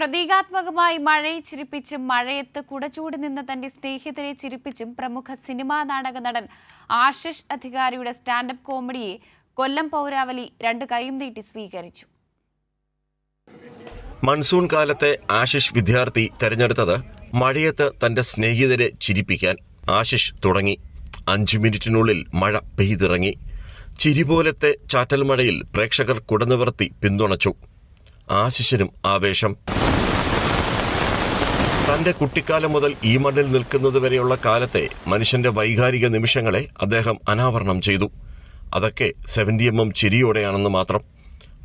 പ്രതീകാത്മകമായി മഴയെ ചിരിപ്പിച്ചും മഴയത്ത് കുടചൂടി നിന്ന തന്റെ സ്നേഹിതരെ ചിരിപ്പിച്ചും പ്രമുഖ സിനിമാ നാടക നടൻ ആശിഷ് അധികാരിയുടെ സ്റ്റാൻഡപ്പ് കോമഡിയെ കൊല്ലം പൗരാവലി രണ്ട് കൈയും നീട്ടി സ്വീകരിച്ചു. മൺസൂൺ കാലത്തെ ആശിഷ് വിദ്യാർത്ഥി തെരഞ്ഞെടുത്തത് മഴയത്ത് തന്റെ സ്നേഹിതരെ ചിരിപ്പിക്കാൻ. ആശിഷ് തുടങ്ങി. 5 മിനിറ്റിനുള്ളിൽ മഴ പെയ്തിറങ്ങി. ചിരി പോലത്തെ ചാറ്റൽ മഴയിൽ പ്രേക്ഷകർ കുടനിവർത്തി പിന്തുണച്ചു. ആശിഷിനും ആവേശം. തന്റെ കുട്ടിക്കാലം മുതൽ ഈ മണ്ണിൽ നിൽക്കുന്നതുവരെയുള്ള കാലത്തെ മനുഷ്യന്റെ വൈകാരിക നിമിഷങ്ങളെ അദ്ദേഹം അനാവരണം ചെയ്തു. അതൊക്കെ 70mm ചിരിയോടെയാണെന്ന് മാത്രം.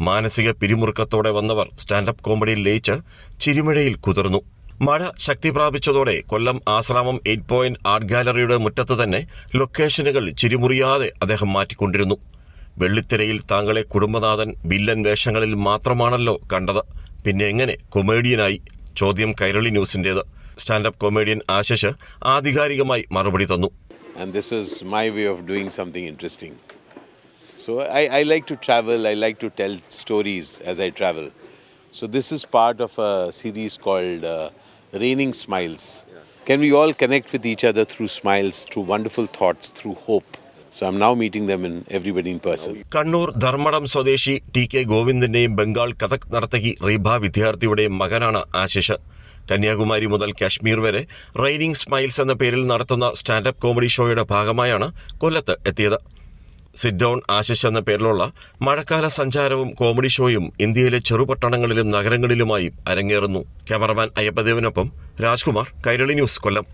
മാനസിക പിരിമുറുക്കത്തോടെ വന്നവർ സ്റ്റാൻഡപ്പ് കോമഡിയിൽ ലയിച്ച് ചിരിമഴയിൽ കുതിർന്നു. മഴ ശക്തി പ്രാപിച്ചതോടെ കൊല്ലം ആശ്രാമം 8 പോയിന്റ് ആർട്ട് ഗാലറിയുടെ മുറ്റത്ത് തന്നെ ലൊക്കേഷനുകൾ ചിരിമുറിയാതെ അദ്ദേഹം മാറ്റിക്കൊണ്ടിരുന്നു. വെള്ളിത്തിരയിൽ താങ്കളെ കുടുംബനാഥൻ വില്ലൻ വേഷങ്ങളിൽ മാത്രമാണല്ലോ കണ്ടത്, പിന്നെ എങ്ങനെ കൊമേഡിയനായി? ചോദ്യം കൈരളി ന്യൂസിൻ്റേത്. സ്റ്റാൻഡപ്പ് കൊമേഡിയൻ ആശിഷ് ആധികാരികമായി മറുപടി തന്നു. And this was my way of doing something interesting. So I like to travel, I like to tell stories as I travel. So this is part of a series called Raining Smiles. Can we all connect with each other through smiles, through wonderful thoughts, through hope? So I'm now meeting them in everybody in person. Kannur Dharmadam സ്വദേശി TK ഗോവിന്ദിന്റെയും Bengal Kathak നർത്തകി റീഭ വിദ്യാർത്ഥിയുടെയും മകനാണ് ആശിഷ്. കന്യാകുമാരി മുതൽ കാശ്മീർ വരെ raining smiles എന്ന പേരിൽ നടത്തുന്ന standup comedy ഷോയുടെ ഭാഗമായാണ് കൊല്ലത്ത് എത്തിയത്. സിറ്റ് ഡൗൺ ആശിഷ് എന്ന പേരിലുള്ള മഴക്കാല സഞ്ചാരവും കോമഡി ഷോയും ഇന്ത്യയിലെ ചെറുപട്ടണങ്ങളിലും നഗരങ്ങളിലുമായി അരങ്ങേറുന്നു. ക്യാമറമാൻ അയ്യപ്പദേവനൊപ്പം രാജ്കുമാർ, കൈരളി ന്യൂസ്, കൊല്ലം.